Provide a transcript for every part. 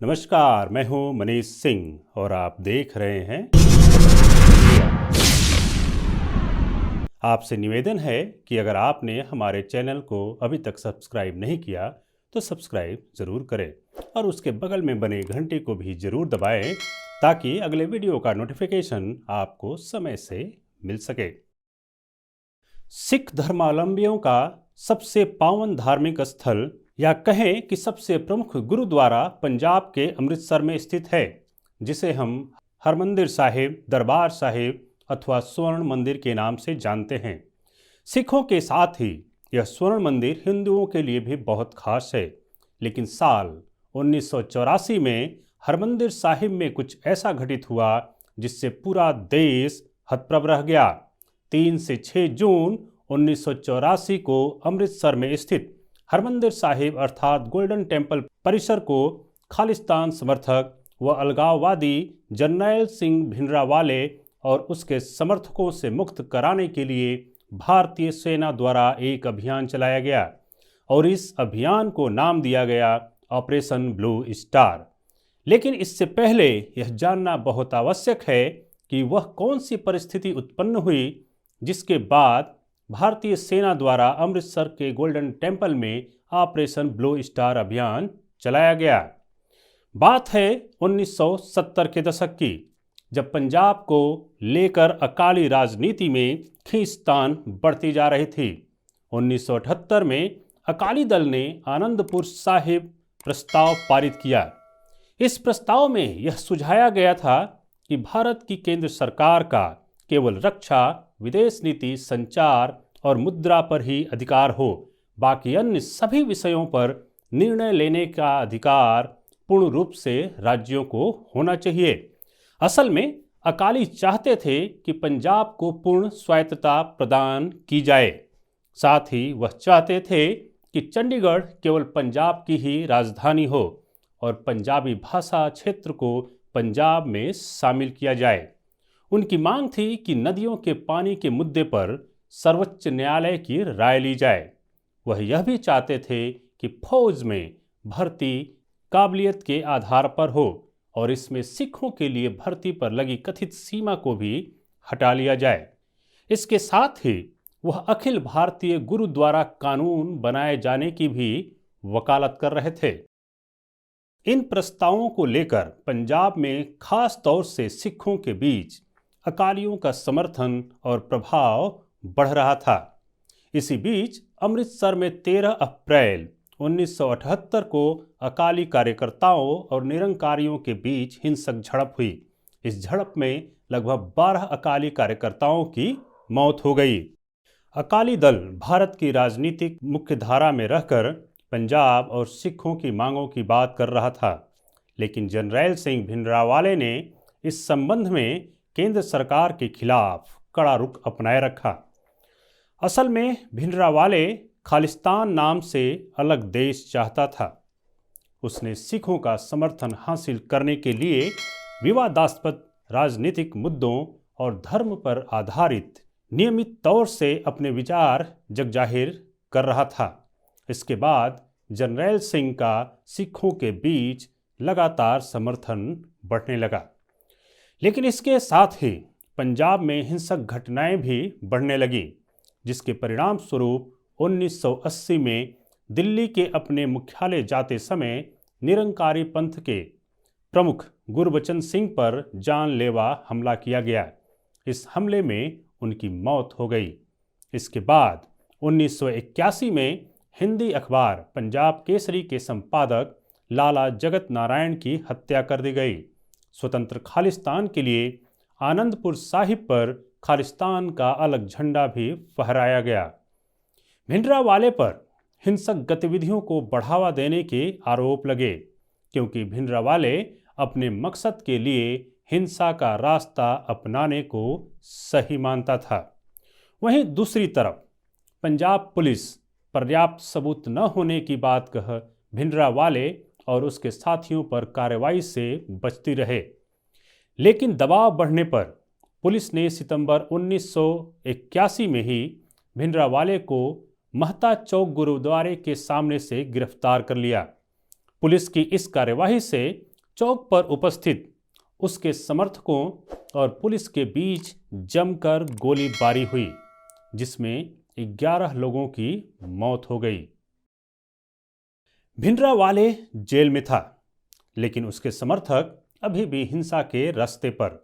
नमस्कार, मैं हूं मनीष सिंह और आप देख रहे हैं। आपसे निवेदन है कि अगर आपने हमारे चैनल को अभी तक सब्सक्राइब नहीं किया तो सब्सक्राइब ज़रूर करें और उसके बगल में बने घंटे को भी ज़रूर दबाएं ताकि अगले वीडियो का नोटिफिकेशन आपको समय से मिल सके। सिख धर्मावलंबियों का सबसे पावन धार्मिक स्थल या कहें कि सबसे प्रमुख गुरुद्वारा पंजाब के अमृतसर में स्थित है, जिसे हम हरमंदिर साहिब, दरबार साहिब अथवा स्वर्ण मंदिर के नाम से जानते हैं। सिखों के साथ ही यह स्वर्ण मंदिर हिंदुओं के लिए भी बहुत खास है, लेकिन साल 1984 में हरमंदिर साहिब में कुछ ऐसा घटित हुआ जिससे पूरा देश हतप्रभ रह गया। 3 से 6 जून 1984 को अमृतसर में स्थित हरमंदिर साहिब अर्थात गोल्डन टेम्पल परिसर को खालिस्तान समर्थक व अलगाववादी जरनैल सिंह भिंडरावाले और उसके समर्थकों से मुक्त कराने के लिए भारतीय सेना द्वारा एक अभियान चलाया गया और इस अभियान को नाम दिया गया ऑपरेशन ब्लू स्टार। लेकिन इससे पहले यह जानना बहुत आवश्यक है कि वह कौन सी परिस्थिति उत्पन्न हुई जिसके बाद भारतीय सेना द्वारा अमृतसर के गोल्डन टेम्पल में ऑपरेशन ब्लू स्टार अभियान चलाया गया। बात है 1970 के दशक की, जब पंजाब को लेकर अकाली राजनीति में खींचतान बढ़ती जा रही थी। 1978 में अकाली दल ने आनंदपुर साहिब प्रस्ताव पारित किया। इस प्रस्ताव में यह सुझाया गया था कि भारत की केंद्र सरकार का केवल रक्षा, विदेश नीति, संचार और मुद्रा पर ही अधिकार हो, बाकी अन्य सभी विषयों पर निर्णय लेने का अधिकार पूर्ण रूप से राज्यों को होना चाहिए। असल में अकाली चाहते थे कि पंजाब को पूर्ण स्वायत्तता प्रदान की जाए। साथ ही वह चाहते थे कि चंडीगढ़ केवल पंजाब की ही राजधानी हो और पंजाबी भाषा क्षेत्र को पंजाब में शामिल किया जाए। उनकी मांग थी कि नदियों के पानी के मुद्दे पर सर्वोच्च न्यायालय की राय ली जाए। वह यह भी चाहते थे कि फौज में भर्ती काबिलियत के आधार पर हो और इसमें सिखों के लिए भर्ती पर लगी कथित सीमा को भी हटा लिया जाए। इसके साथ ही वह अखिल भारतीय गुरुद्वारा कानून बनाए जाने की भी वकालत कर रहे थे। इन प्रस्तावों को लेकर पंजाब में खास तौर से सिखों के बीच अकालियों का समर्थन और प्रभाव बढ़ रहा था। इसी बीच अमृतसर में 13 अप्रैल 1978 को अकाली कार्यकर्ताओं और निरंकारियों के बीच हिंसक झड़प हुई। इस झड़प में लगभग 12 अकाली कार्यकर्ताओं की मौत हो गई। अकाली दल भारत की राजनीतिक मुख्यधारा में रहकर पंजाब और सिखों की मांगों की बात कर रहा था, लेकिन जरनैल सिंह भिंडरावाले ने इस संबंध में केंद्र सरकार के खिलाफ कड़ा रुख अपनाए रखा। असल में भिंडरावाले खालिस्तान नाम से अलग देश चाहता था। उसने सिखों का समर्थन हासिल करने के लिए विवादास्पद राजनीतिक मुद्दों और धर्म पर आधारित नियमित तौर से अपने विचार जगजाहिर कर रहा था। इसके बाद जरनैल सिंह का सिखों के बीच लगातार समर्थन बढ़ने लगा, लेकिन इसके साथ ही पंजाब में हिंसक घटनाएं भी बढ़ने लगी, जिसके परिणाम स्वरूप 1980 में दिल्ली के अपने मुख्यालय जाते समय निरंकारी पंथ के प्रमुख गुरबचन सिंह पर जानलेवा हमला किया गया। इस हमले में उनकी मौत हो गई। इसके बाद 1981 में हिंदी अखबार पंजाब केसरी के संपादक लाला जगत नारायण की हत्या कर दी गई। स्वतंत्र खालिस्तान के लिए आनंदपुर साहिब पर खालिस्तान का अलग झंडा भी फहराया गया। भिंडरावाले पर हिंसक गतिविधियों को बढ़ावा देने के आरोप लगे, क्योंकि भिंडरावाले अपने मकसद के लिए हिंसा का रास्ता अपनाने को सही मानता था। वहीं दूसरी तरफ पंजाब पुलिस पर्याप्त सबूत न होने की बात कह भिंडरावाले और उसके साथियों पर कार्रवाई से बचती रहे। लेकिन दबाव बढ़ने पर पुलिस ने सितंबर 1981 में ही भिंडरावाले को महता चौक गुरुद्वारे के सामने से गिरफ्तार कर लिया। पुलिस की इस कार्यवाही से चौक पर उपस्थित उसके समर्थकों और पुलिस के बीच जमकर गोलीबारी हुई, जिसमें 11 लोगों की मौत हो गई। भिंडरावाले जेल में था, लेकिन उसके समर्थक अभी भी हिंसा के रास्ते पर।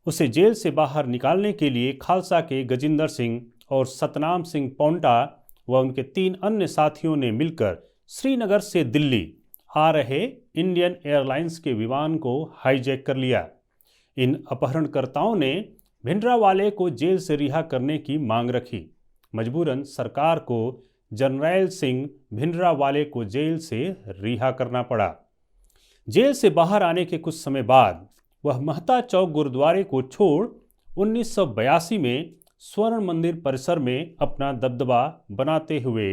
उसे जेल से बाहर निकालने के लिए खालसा के गजिंदर सिंह और सतनाम सिंह पौंटा व उनके 3 अन्य साथियों ने मिलकर श्रीनगर से दिल्ली आ रहे इंडियन एयरलाइंस के विमान को हाईजैक कर लिया। इन अपहरणकर्ताओं ने भिंडरावाले को जेल से रिहा करने की मांग रखी। मजबूरन सरकार को जर्नैल सिंह भिंडरावाले को जेल से रिहा करना पड़ा। जेल से बाहर आने के कुछ समय बाद वह महता चौक गुरुद्वारे को छोड़ 1982 में स्वर्ण मंदिर परिसर में अपना दबदबा बनाते हुए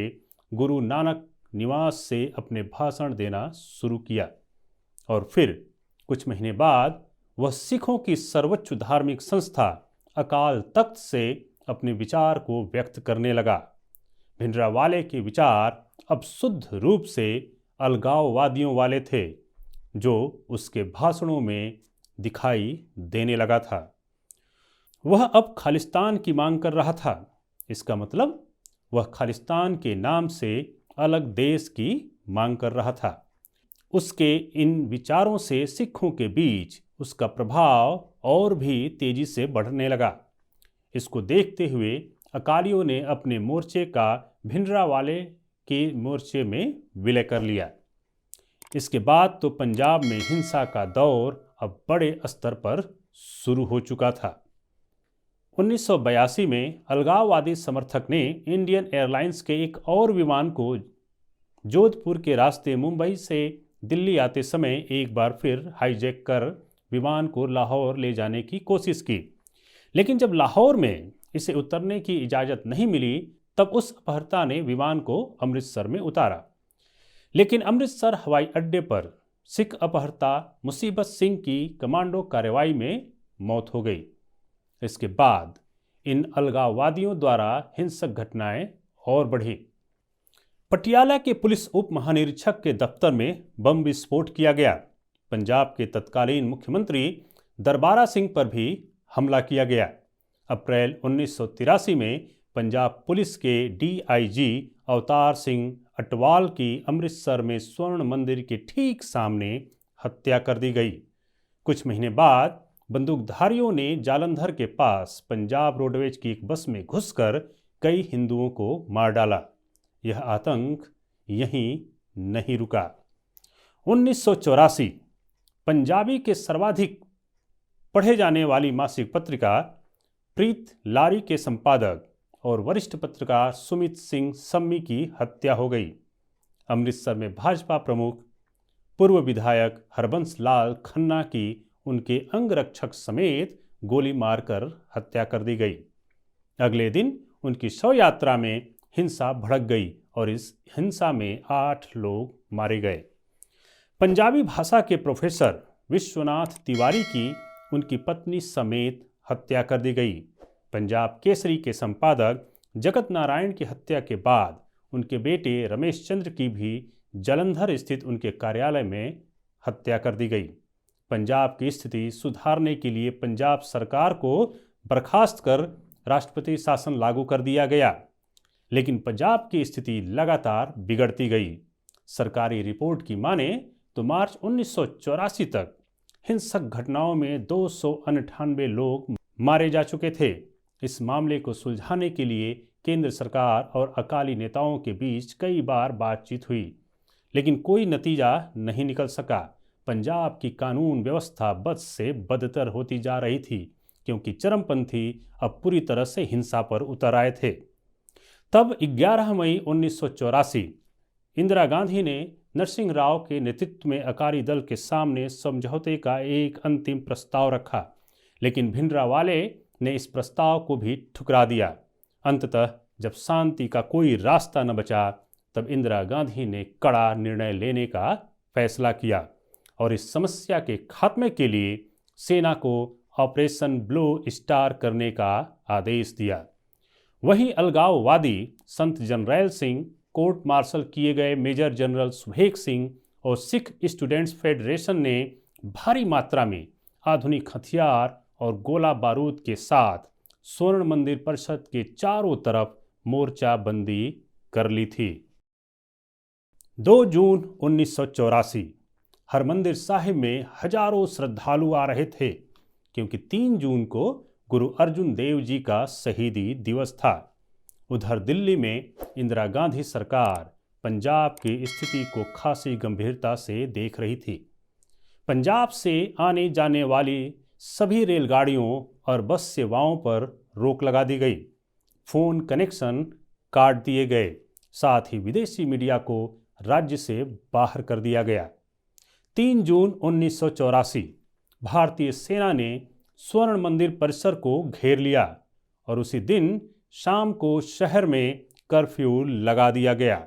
गुरु नानक निवास से अपने भाषण देना शुरू किया और फिर कुछ महीने बाद वह सिखों की सर्वोच्च धार्मिक संस्था अकाल तख्त से अपने विचार को व्यक्त करने लगा। भिंडरावाले के विचार अब शुद्ध रूप से अलगाववादियों वाले थे, जो उसके भाषणों में दिखाई देने लगा था। वह अब खालिस्तान की मांग कर रहा था। इसका मतलब वह खालिस्तान के नाम से अलग देश की मांग कर रहा था। उसके इन विचारों से सिखों के बीच उसका प्रभाव और भी तेजी से बढ़ने लगा। इसको देखते हुए अकालियों ने अपने मोर्चे का भिंडरावाले के मोर्चे में विलय कर लिया। इसके बाद तो पंजाब में हिंसा का दौर अब बड़े स्तर पर शुरू हो चुका था। 1982 में अलगाववादी समर्थक ने इंडियन एयरलाइंस के एक और विमान को जोधपुर के रास्ते मुंबई से दिल्ली आते समय एक बार फिर हाईजैक कर विमान को लाहौर ले जाने की कोशिश की, लेकिन जब लाहौर में इसे उतरने की इजाज़त नहीं मिली तब उस अपहर्ता ने विमान को अमृतसर में उतारा। लेकिन अमृतसर हवाई अड्डे पर सिख अपहर्ता मुसीबत सिंह की कमांडो कार्रवाई में मौत हो गई। इसके बाद इन अलगाववादियों द्वारा हिंसक घटनाएं और बढ़ी। पटियाला के पुलिस उप महानिरीक्षक के दफ्तर में बम विस्फोट किया गया। पंजाब के तत्कालीन मुख्यमंत्री दरबारा सिंह पर भी हमला किया गया। अप्रैल 1983 में पंजाब पुलिस के डीआईजी अवतार सिंह अटवाल की अमृतसर में स्वर्ण मंदिर के ठीक सामने हत्या कर दी गई। कुछ महीने बाद बंदूकधारियों ने जालंधर के पास पंजाब रोडवेज की एक बस में घुसकर कई हिंदुओं को मार डाला। यह आतंक यहीं नहीं रुका। 1984 पंजाबी के सर्वाधिक पढ़े जाने वाली मासिक पत्रिका प्रीत लारी के संपादक और वरिष्ठ पत्रकार सुमित सिंह सम्मी की हत्या हो गई। अमृतसर में भाजपा प्रमुख पूर्व विधायक हरबंस लाल खन्ना की उनके अंगरक्षक समेत गोली मारकर हत्या कर दी गई। अगले दिन उनकी शव यात्रा में हिंसा भड़क गई और इस हिंसा में 8 लोग मारे गए। पंजाबी भाषा के प्रोफेसर विश्वनाथ तिवारी की उनकी पत्नी समेत हत्या कर दी गई। पंजाब केसरी के संपादक जगत नारायण की हत्या के बाद उनके बेटे रमेश चंद्र की भी जालंधर स्थित उनके कार्यालय में हत्या कर दी गई। पंजाब की स्थिति सुधारने के लिए पंजाब सरकार को बर्खास्त कर राष्ट्रपति शासन लागू कर दिया गया, लेकिन पंजाब की स्थिति लगातार बिगड़ती गई। सरकारी रिपोर्ट की माने तो मार्च 1984 तक हिंसक घटनाओं में 298 लोग मारे जा चुके थे। इस मामले को सुलझाने के लिए केंद्र सरकार और अकाली नेताओं के बीच कई बार बातचीत हुई, लेकिन कोई नतीजा नहीं निकल सका। पंजाब की कानून व्यवस्था बद से बदतर होती जा रही थी, क्योंकि चरमपंथी अब पूरी तरह से हिंसा पर उतर आए थे। तब 11 मई 1984 इंदिरा गांधी ने नरसिंह राव के नेतृत्व में अकाली दल के सामने समझौते का एक अंतिम प्रस्ताव रखा, लेकिन भिंडरावाले ने इस प्रस्ताव को भी ठुकरा दिया। अंततः जब शांति का कोई रास्ता न बचा, तब इंदिरा गांधी ने कड़ा निर्णय लेने का फैसला किया और इस समस्या के खात्मे के लिए सेना को ऑपरेशन ब्लू स्टार करने का आदेश दिया। वहीं अलगाववादी संत जर्नैल सिंह, कोर्ट मार्शल किए गए मेजर जनरल सुहेग सिंह और सिख स्टूडेंट्स फेडरेशन ने भारी मात्रा में आधुनिक हथियार और गोला बारूद के साथ स्वर्ण मंदिर परिसर के चारों तरफ मोर्चाबंदी कर ली थी। 2 जून 1984 हरमंदिर साहिब में हजारों श्रद्धालु आ रहे थे, क्योंकि 3 जून को गुरु अर्जुन देव जी का शहीदी दिवस था। उधर दिल्ली में इंदिरा गांधी सरकार पंजाब की स्थिति को खासी गंभीरता से देख रही थी। पंजाब से आने जाने वाली सभी रेलगाड़ियों और बस सेवाओं पर रोक लगा दी गई। फोन कनेक्शन काट दिए गए। साथ ही विदेशी मीडिया को राज्य से बाहर कर दिया गया। 3 जून 1984 भारतीय सेना ने स्वर्ण मंदिर परिसर को घेर लिया और उसी दिन शाम को शहर में कर्फ्यू लगा दिया गया।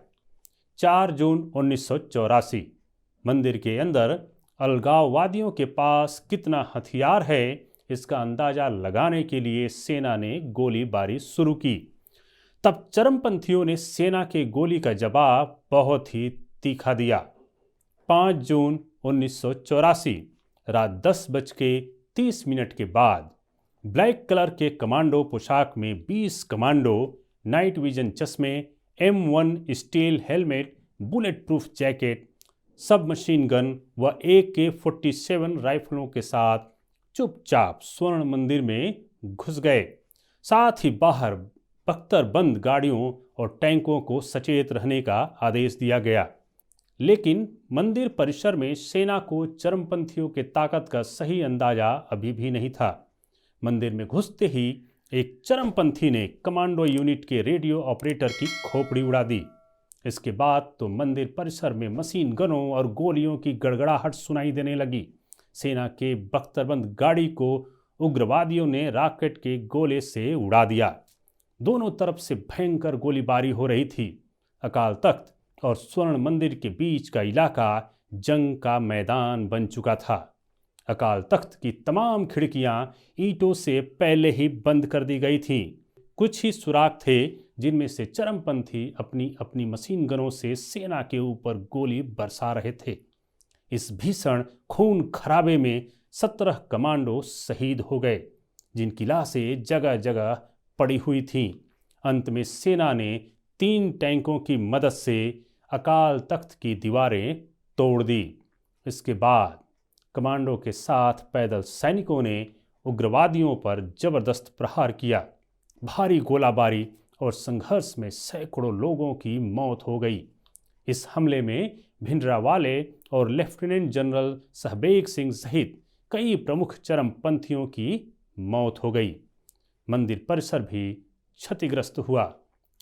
4 जून 1984 मंदिर के अंदर अलगाववादियों के पास कितना हथियार है, इसका अंदाजा लगाने के लिए सेना ने गोलीबारी शुरू की। तब चरमपंथियों ने सेना के गोली का जवाब बहुत ही तीखा दिया। 5 जून 1984 रात 10:30 के बाद ब्लैक कलर के कमांडो पोशाक में 20 कमांडो नाइट विजन चश्मे, M1 steel helmet, bullet proof jacket, सब मशीन गन व AK-47 राइफलों के साथ चुपचाप स्वर्ण मंदिर में घुस गए। साथ ही बाहर बख्तरबंद गाड़ियों और टैंकों को सचेत रहने का आदेश दिया गया। लेकिन मंदिर परिसर में सेना को चरमपंथियों के ताकत का सही अंदाजा अभी भी नहीं था। मंदिर में घुसते ही एक चरमपंथी ने कमांडो यूनिट के रेडियो ऑपरेटर की खोपड़ी उड़ा दी। इसके बाद तो मंदिर परिसर में मशीन गनों और गोलियों की गड़गड़ाहट सुनाई देने लगी। सेना के बख्तरबंद गाड़ी को उग्रवादियों ने रॉकेट के गोले से उड़ा दिया। दोनों तरफ से भयंकर गोलीबारी हो रही थी। अकाल तख्त और स्वर्ण मंदिर के बीच का इलाका जंग का मैदान बन चुका था। अकाल तख्त की तमाम खिड़कियां ईंटों से पहले ही बंद कर दी गई थीं। कुछ ही सुराग थे जिनमें से चरमपंथी अपनी अपनी मशीन गनों से सेना के ऊपर गोली बरसा रहे थे। इस भीषण खून खराबे में 17 कमांडो शहीद हो गए, जिनकी लाशें जगह जगह पड़ी हुई थीं। अंत में सेना ने 3 टैंकों की मदद से अकाल तख्त की दीवारें तोड़ दी। इसके बाद कमांडो के साथ पैदल सैनिकों ने उग्रवादियों पर जबरदस्त प्रहार किया। भारी गोलाबारी और संघर्ष में सैकड़ों लोगों की मौत हो गई। इस हमले में भिंडरावाले और लेफ्टिनेंट जनरल सहबेग सिंह सहित कई प्रमुख चरमपंथियों की मौत हो गई। मंदिर परिसर भी क्षतिग्रस्त हुआ।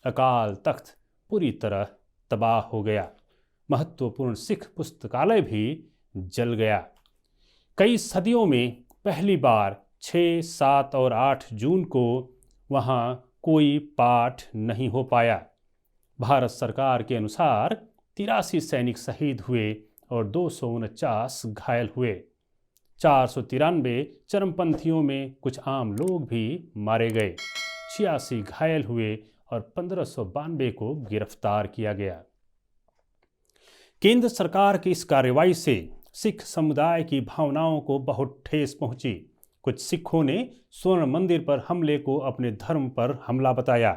अकाल तख्त पूरी तरह तबाह हो गया। महत्वपूर्ण सिख पुस्तकालय भी जल गया। कई सदियों में पहली बार 6, 7 और 8 जून को वहाँ कोई पाठ नहीं हो पाया। भारत सरकार के अनुसार 83 सैनिक शहीद हुए और 249 घायल हुए। 493 चरमपंथियों में कुछ आम लोग भी मारे गए। 86 घायल हुए और 1592 को गिरफ्तार किया गया। केंद्र सरकार की इस कार्रवाई से सिख समुदाय की भावनाओं को बहुत ठेस पहुंची। कुछ सिखों ने स्वर्ण मंदिर पर हमले को अपने धर्म पर हमला बताया।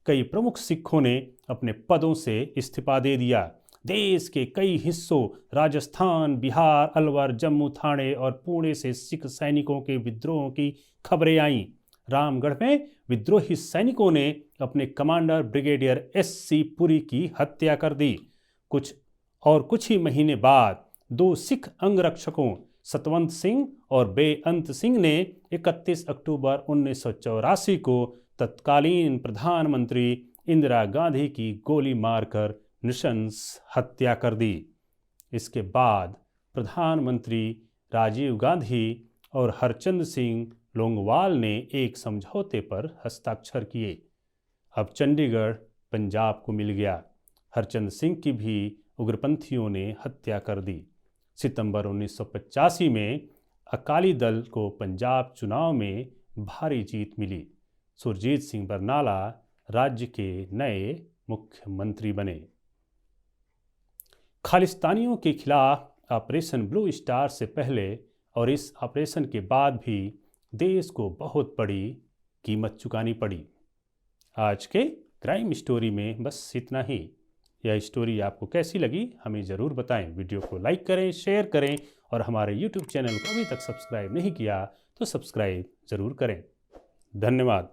कई प्रमुख सिखों ने अपने पदों से इस्तीफा दे दिया। देश के कई हिस्सों राजस्थान, बिहार, अलवर, जम्मू, ठाणे और पुणे से सिख सैनिकों के विद्रोह की खबरें आईं। रामगढ़ में विद्रोही सैनिकों ने अपने कमांडर ब्रिगेडियर S.C. पुरी की हत्या कर दी। कुछ ही महीने बाद 2 सिख अंगरक्षकों सतवंत सिंह और बेअंत सिंह ने 31 अक्टूबर 1984 को तत्कालीन प्रधानमंत्री इंदिरा गांधी की गोली मारकर नृशंस हत्या कर दी। इसके बाद प्रधानमंत्री राजीव गांधी और हरचंद सिंह लोंगोवाल ने एक समझौते पर हस्ताक्षर किए। अब चंडीगढ़ पंजाब को मिल गया। हरचंद सिंह की भी उग्रपंथियों ने हत्या कर दी। सितंबर 1985 में अकाली दल को पंजाब चुनाव में भारी जीत मिली। सुरजीत सिंह बरनाला राज्य के नए मुख्यमंत्री बने। खालिस्तानियों के खिलाफ ऑपरेशन ब्लू स्टार से पहले और इस ऑपरेशन के बाद भी देश को बहुत बड़ी कीमत चुकानी पड़ी। आज के क्राइम स्टोरी में बस इतना ही। यह स्टोरी आपको कैसी लगी हमें ज़रूर बताएं। वीडियो को लाइक करें, शेयर करें और हमारे YouTube चैनल को अभी तक सब्सक्राइब नहीं किया तो सब्सक्राइब ज़रूर करें। धन्यवाद।